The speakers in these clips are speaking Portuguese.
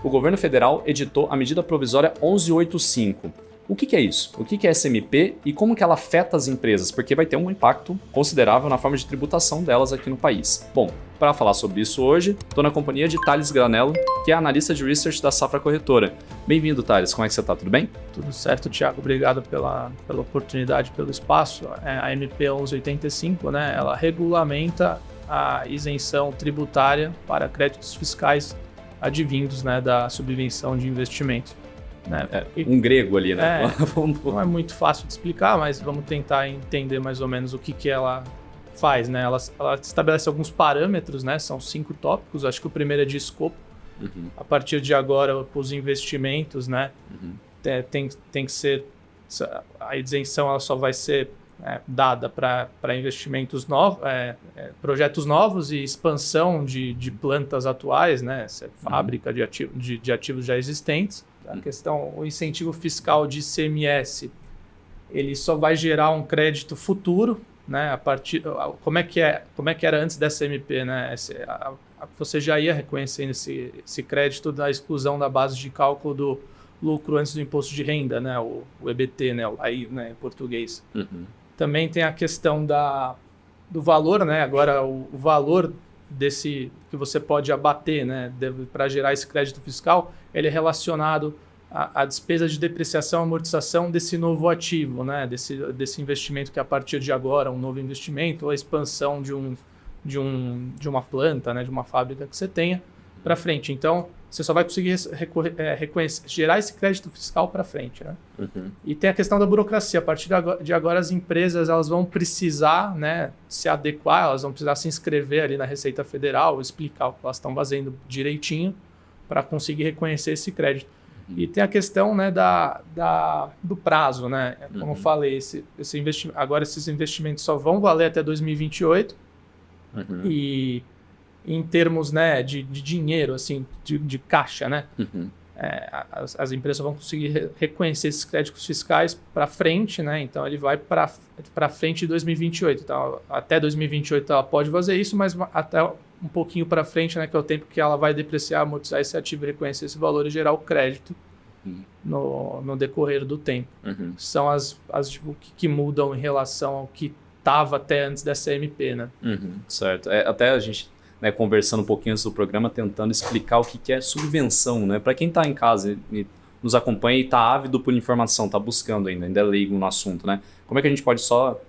o governo federal editou a medida provisória 1185. O que é isso? O que é essa MP e como que ela afeta as empresas? Porque vai ter um impacto considerável na forma de tributação delas aqui no país. Bom, para falar sobre isso hoje, estou na companhia de Thales Granello, que é analista de research da Safra Corretora. Bem-vindo, Thales. Como é que você está? Tudo bem? Tudo certo, Thiago. Obrigado pela oportunidade, pelo espaço. A MP 1185, né, ela regulamenta a isenção tributária para créditos fiscais advindos, né, da subvenção de investimento. Né? Um grego ali, né? Não é muito fácil de explicar, mas vamos tentar entender mais ou menos o que ela faz, né? Ela estabelece alguns parâmetros, né? São 5 tópicos. Acho que o primeiro é de escopo. A partir de agora, os investimentos, né? Tem que ser... A isenção ela só vai ser dada para investimentos novos, projetos novos e expansão de plantas atuais, né? Fábrica de ativos já existentes. A questão, o incentivo fiscal de ICMS, ele só vai gerar um crédito futuro, né? Como é que era antes dessa MP, né? Você já ia reconhecendo esse crédito da exclusão da base de cálculo do lucro antes do imposto de renda, né? O EBT, né? Aí, né? Em português. Também tem a questão do valor, né? Agora o valor desse que você pode abater, né, para gerar esse crédito fiscal, ele é relacionado à despesa de depreciação e amortização desse novo ativo, né, desse investimento que a partir de agora, um novo investimento ou a expansão de uma planta, né, de uma fábrica que você tenha para frente. Então, você só vai conseguir gerar esse crédito fiscal para frente. Né? E tem a questão da burocracia. A partir de agora, as empresas elas vão precisar, né, se adequar, elas vão precisar se inscrever ali na Receita Federal, explicar o que elas estão fazendo direitinho para conseguir reconhecer esse crédito. E tem a questão, né, do prazo. Né? Como eu falei, agora esses investimentos só vão valer até 2028 e em termos, né, de dinheiro, assim, de caixa, né? As empresas vão conseguir reconhecer esses créditos fiscais para frente, né? Então ele vai para frente de 2028. Então, até 2028 ela pode fazer isso, mas até um pouquinho para frente, né, que é o tempo que ela vai depreciar, amortizar esse ativo, reconhecer esse valor e gerar o crédito no decorrer do tempo. São as tipo, que mudam em relação ao que estava até antes dessa MP, né? Certo. Até a gente, né, conversando um pouquinho antes do programa, tentando explicar o que é subvenção, né? Para quem está em casa e nos acompanha e está ávido por informação, está buscando ainda é leigo no assunto, né? Como é que a gente pode só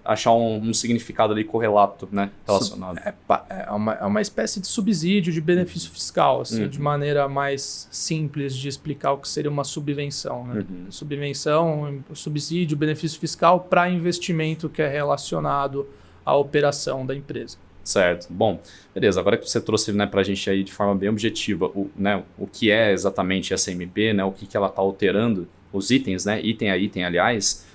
achar um significado ali correlato, né, relacionado? É uma espécie de subsídio, de benefício fiscal, assim, de maneira mais simples de explicar o que seria uma subvenção. Né? Subvenção, subsídio, benefício fiscal para investimento que é relacionado à operação da empresa. Certo. Bom, beleza. Agora que você trouxe, né, para a gente aí de forma bem objetiva o que é exatamente essa MP, né, o que ela está alterando, os itens, né, item a item, aliás,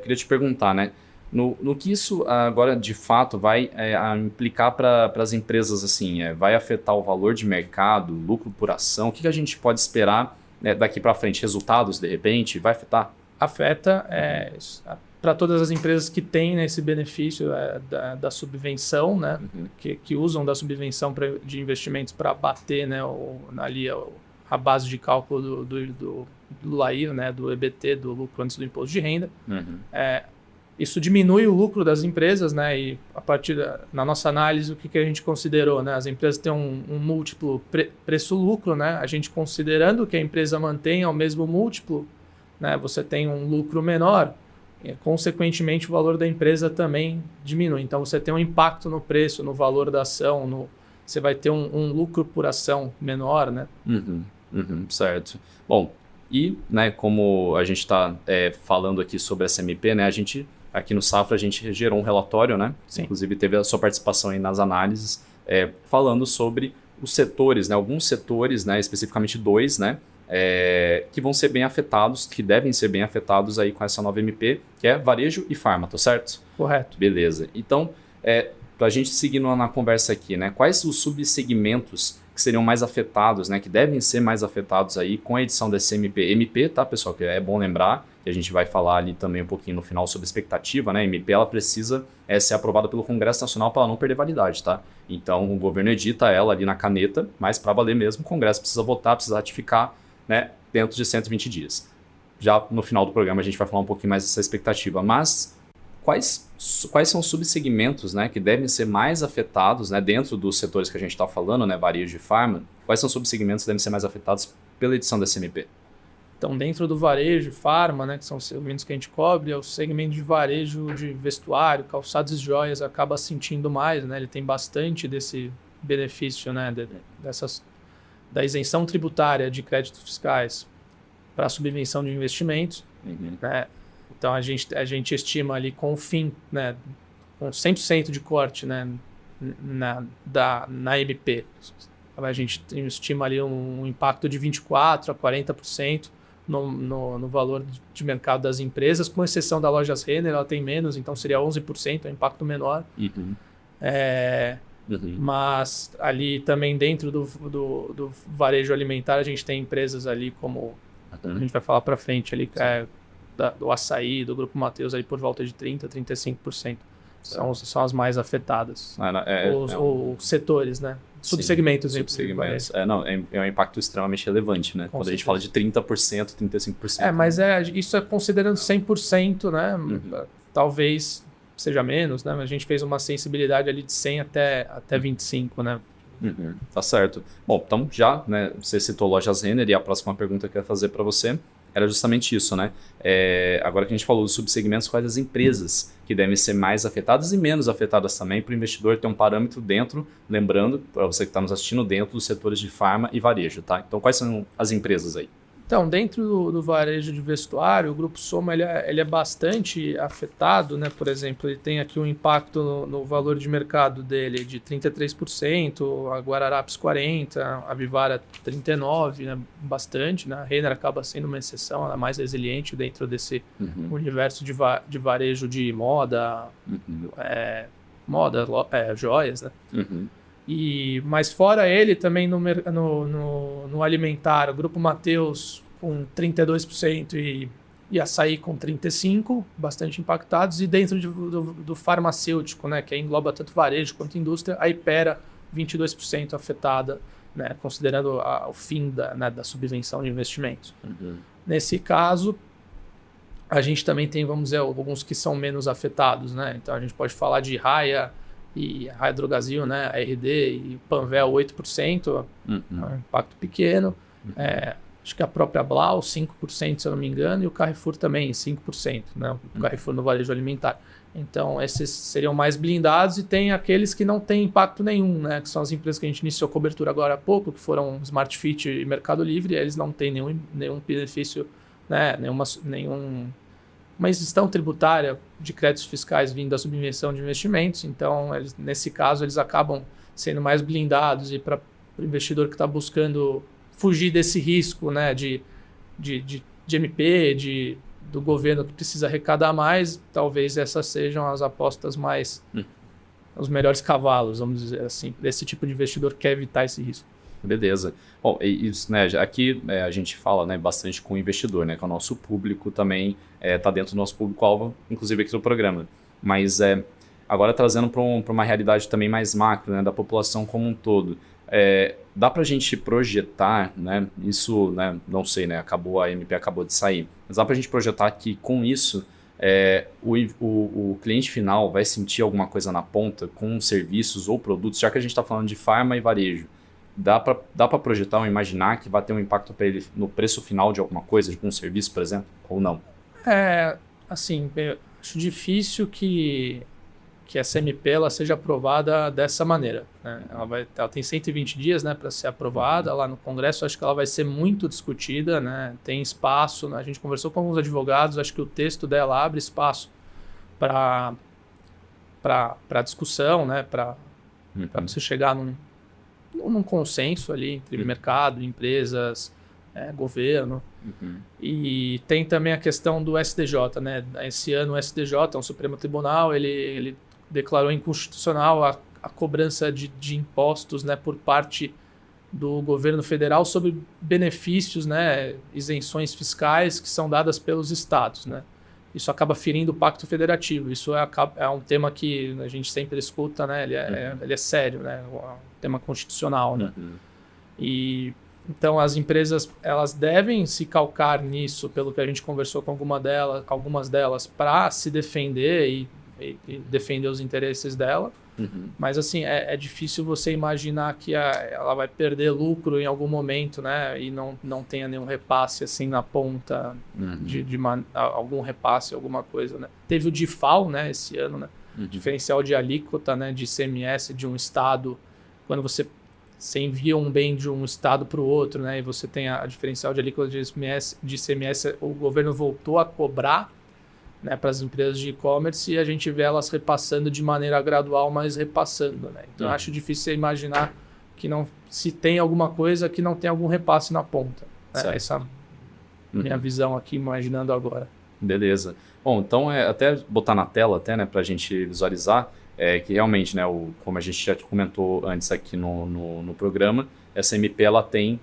queria te perguntar, né, no que isso agora de fato vai implicar para as empresas, assim, vai afetar o valor de mercado, lucro por ação, o que a gente pode esperar daqui para frente? Resultados, de repente, vai afetar? Afeta para todas as empresas que têm, né, esse benefício da subvenção, né, que usam da subvenção de investimentos para bater, né, ali a base de cálculo do LAI, né, do EBT, do lucro antes do imposto de renda. Isso diminui o lucro das empresas, né, e a partir na nossa análise, o que a gente considerou? Né, as empresas têm um múltiplo preço-lucro, né, a gente considerando que a empresa mantenha o mesmo múltiplo, né, você tem um lucro menor, consequentemente o valor da empresa também diminui. Então você tem um impacto no preço, no valor da ação, você vai ter um lucro por ação menor, né? Certo. Bom, e, né, como a gente está falando aqui sobre essa MP, né, a gente aqui no Safra a gente gerou um relatório, né? Sim. Inclusive teve a sua participação aí nas análises, falando sobre os setores, né, alguns setores, né, especificamente 2, né, que vão ser bem afetados, que devem ser bem afetados aí com essa nova MP, que é varejo e farma, tá certo? Correto. Beleza. Então, para a gente seguir na conversa aqui, né, quais os subsegmentos que seriam mais afetados, né, que devem ser mais afetados aí com a edição desse MP. MP, tá, pessoal, que é bom lembrar, que a gente vai falar ali também um pouquinho no final sobre expectativa, né, a MP ela precisa ser aprovada pelo Congresso Nacional para ela não perder validade, tá? Então o governo edita ela ali na caneta, mas para valer mesmo, o Congresso precisa votar, precisa ratificar, né, dentro de 120 dias. Já no final do programa a gente vai falar um pouquinho mais dessa expectativa, mas quais são os subsegmentos, né, que devem ser mais afetados, né, dentro dos setores que a gente está falando, né, varejo e farma, quais são os subsegmentos que devem ser mais afetados pela edição desse MP? Então, dentro do varejo e farma, né, que são os segmentos que a gente cobre, é o segmento de varejo de vestuário, calçados e joias acaba sentindo mais, né, ele tem bastante desse benefício, né, da isenção tributária de créditos fiscais para a subvenção de investimentos, né. Então, a gente estima ali com o fim, né, com 100% de corte, né, na MP, a gente estima ali um impacto de 24% a 40% no valor de mercado das empresas, com exceção da Lojas Renner, ela tem menos, então seria 11%, é um impacto menor. Mas ali também dentro do varejo alimentar, a gente tem empresas ali como, a gente vai falar para frente ali, do açaí, do Grupo Mateus, ali por volta de 30% a 35%. São as mais afetadas. Os setores, né? Subsegmentos. Subsegmentos. É um impacto extremamente relevante, né? Quando a gente fala de 30%, 35%. Mas isso é considerando 100%, né? Talvez seja menos, né? Mas a gente fez uma sensibilidade ali de 100 até 25, né? Tá certo. Bom, então já, né? Você citou Lojas Renner e a próxima pergunta que eu ia fazer para você era justamente isso, né? Agora que a gente falou dos subsegmentos, quais as empresas que devem ser mais afetadas e menos afetadas também, para o investidor ter um parâmetro dentro, lembrando, para você que está nos assistindo, dentro dos setores de farma e varejo, tá? Então, quais são as empresas aí? Então, dentro do varejo de vestuário, o Grupo Soma ele é bastante afetado, né? Por exemplo, ele tem aqui um impacto no valor de mercado dele de 33%, a Guararapes 40%, a Vivara 39%, né? Bastante, né? A Renner acaba sendo uma exceção, ela é mais resiliente dentro desse universo de varejo de moda, joias, né? Mas fora ele, também no alimentar, o Grupo Mateus com 32% e açaí com 35%, bastante impactados. E dentro do farmacêutico, né, que engloba tanto varejo quanto indústria, a Hypera 22% afetada, né, considerando o fim da subvenção de investimentos. Nesse caso, a gente também tem, vamos dizer, alguns que são menos afetados, né? Então a gente pode falar de Raia e a Drogasil, né, a RD e Panvel 8%, é um impacto pequeno. Acho que a própria Blau 5%, se eu não me engano, e o Carrefour também 5%, né, o Carrefour no varejo alimentar. Então esses seriam mais blindados e tem aqueles que não têm impacto nenhum, né, que são as empresas que a gente iniciou cobertura agora há pouco, que foram Smart Fit e Mercado Livre, e eles não têm nenhum benefício, né, uma isenção tributária de créditos fiscais vindo da subvenção de investimentos. Então, nesse caso, eles acabam sendo mais blindados e para o investidor que está buscando fugir desse risco, né, de MP, do governo que precisa arrecadar mais, talvez essas sejam as apostas mais, os melhores cavalos, vamos dizer assim, desse tipo de investidor que quer evitar esse risco. Beleza. Bom, isso, né, aqui a gente fala, né, bastante com o investidor, né, que é o nosso público também está dentro do nosso público-alvo, inclusive aqui do programa. Mas agora trazendo para uma realidade também mais macro, né, da população como um todo. Dá para a gente projetar, né, isso, né, não sei, né, a MP acabou de sair, mas dá para a gente projetar que com isso o cliente final vai sentir alguma coisa na ponta com serviços ou produtos, já que a gente está falando de farma e varejo. Dá para projetar ou imaginar que vai ter um impacto para ele no preço final de alguma coisa, de um serviço, por exemplo, ou não? Assim, eu acho difícil que essa MP ela seja aprovada dessa maneira, né? Ela tem 120 dias, né, para ser aprovada lá no Congresso. Acho que ela vai ser muito discutida, né? Tem espaço, né? A gente conversou com alguns advogados, acho que o texto dela abre espaço para discussão, né? Para você chegar num consenso ali entre mercado, empresas, governo. E tem também a questão do STJ, né? Esse ano o STJ, o Supremo Tribunal, ele declarou inconstitucional a cobrança de impostos, né, por parte do governo federal sobre benefícios, né, isenções fiscais que são dadas pelos estados, né? Isso acaba ferindo o Pacto Federativo. Isso é um tema que a gente sempre escuta, né? Ele é sério, né? É um tema constitucional, né? E então as empresas elas devem se calcar nisso, pelo que a gente conversou com algumas delas, para se defender e defender os interesses dela. Mas assim, é difícil você imaginar que ela vai perder lucro em algum momento, né? E não tenha nenhum repasse assim na ponta, algum repasse, alguma coisa, né? Teve o DIFAL, né, esse ano, né? Diferencial de alíquota, né, de ICMS de um estado, quando você envia um bem de um estado para o outro, né? E você tem a diferencial de alíquota de ICMS, o governo voltou a cobrar, né, para as empresas de e-commerce, e a gente vê elas repassando de maneira gradual, mas repassando, né? Então, eu acho difícil você imaginar que se tem alguma coisa que não tem algum repasse na ponta. Né? Essa minha visão aqui, imaginando agora. Beleza. Bom, então, até botar na tela, até, né, para a gente visualizar, que realmente, né, como a gente já comentou antes aqui no programa, essa MP ela tem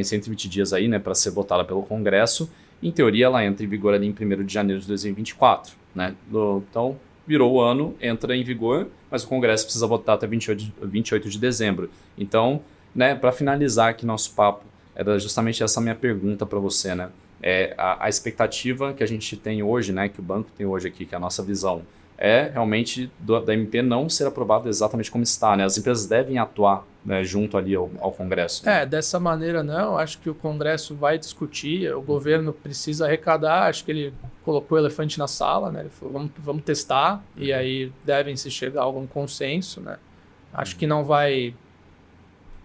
120 dias aí, né, para ser votada pelo Congresso. Em teoria, ela entra em vigor ali em 1º de janeiro de 2024, né? Então, virou o ano, entra em vigor, mas o Congresso precisa votar até 28 de dezembro. Então, né, para finalizar aqui nosso papo, era justamente essa minha pergunta para você, né? A expectativa que a gente tem hoje, né, que o banco tem hoje aqui, que é a nossa visão, é realmente da MP não ser aprovada exatamente como está, né? As empresas devem atuar, né, junto ali ao Congresso. Né? Dessa maneira não, acho que o Congresso vai discutir, o governo precisa arrecadar, acho que ele colocou o elefante na sala, né? Ele falou, vamos testar, e aí devem se chegar a algum consenso, né? Acho que não vai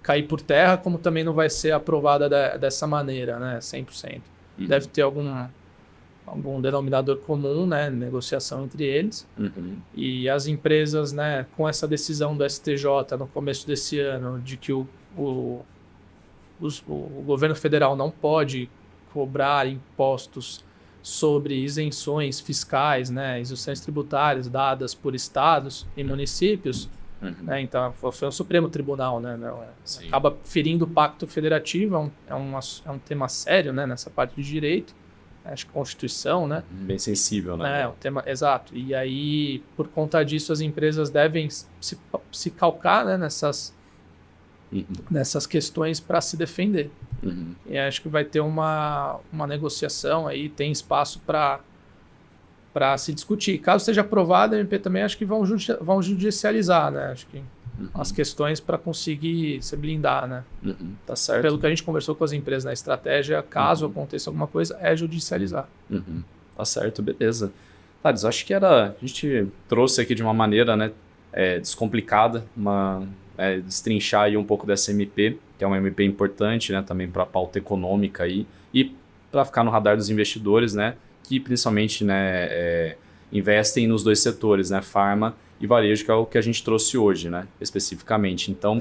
cair por terra, como também não vai ser aprovada dessa maneira, né? 100%. Deve ter algum denominador comum, né, negociação entre eles. E as empresas, né, com essa decisão do STJ no começo desse ano, de que o governo federal não pode cobrar impostos sobre isenções fiscais, né, isenções tributárias dadas por estados e municípios, né, então foi o Supremo Tribunal, né, acaba ferindo o Pacto Federativo, é um tema sério, né, nessa parte de direito. Acho que Constituição, né? Bem sensível, né? O tema, exato. E aí, por conta disso, as empresas devem se calcar, né, nessas questões para se defender. E acho que vai ter uma negociação aí, tem espaço para se discutir. Caso seja aprovada, a MP também acho que vão judicializar, né? Acho que as questões para conseguir se blindar, né? Tá certo. Pelo que a gente conversou com as empresas na estratégia, caso aconteça alguma coisa, é judicializar. Tá certo, beleza. Thales, acho que a gente trouxe aqui de uma maneira, né, descomplicada, destrinchar aí um pouco dessa MP, que é uma MP importante, né, também para a pauta econômica aí, e para ficar no radar dos investidores, né, que principalmente, né, investem nos dois setores, né, farma e varejo, que é o que a gente trouxe hoje, né, especificamente. Então,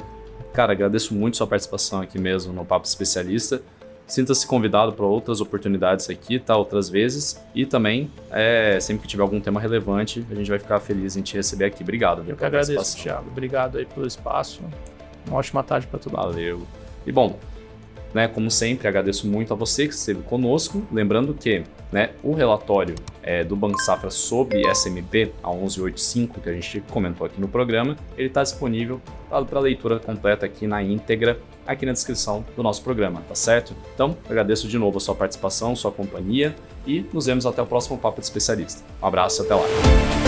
cara, agradeço muito sua participação aqui mesmo no Papo Especialista. Sinta-se convidado para outras oportunidades aqui, tá? Outras vezes. E também, sempre que tiver algum tema relevante, a gente vai ficar feliz em te receber aqui. Obrigado. Eu que agradeço, Thiago. Obrigado aí pelo espaço. Uma ótima tarde para todo mundo. Valeu. E bom, né, como sempre, agradeço muito a você que esteve conosco. Lembrando que, né, o relatório do Banco Safra sobre SMP, a 1185, que a gente comentou aqui no programa, ele está disponível para leitura completa aqui na íntegra, aqui na descrição do nosso programa, tá certo? Então, agradeço de novo a sua participação, sua companhia e nos vemos até o próximo Papo de Especialista. Um abraço e até lá.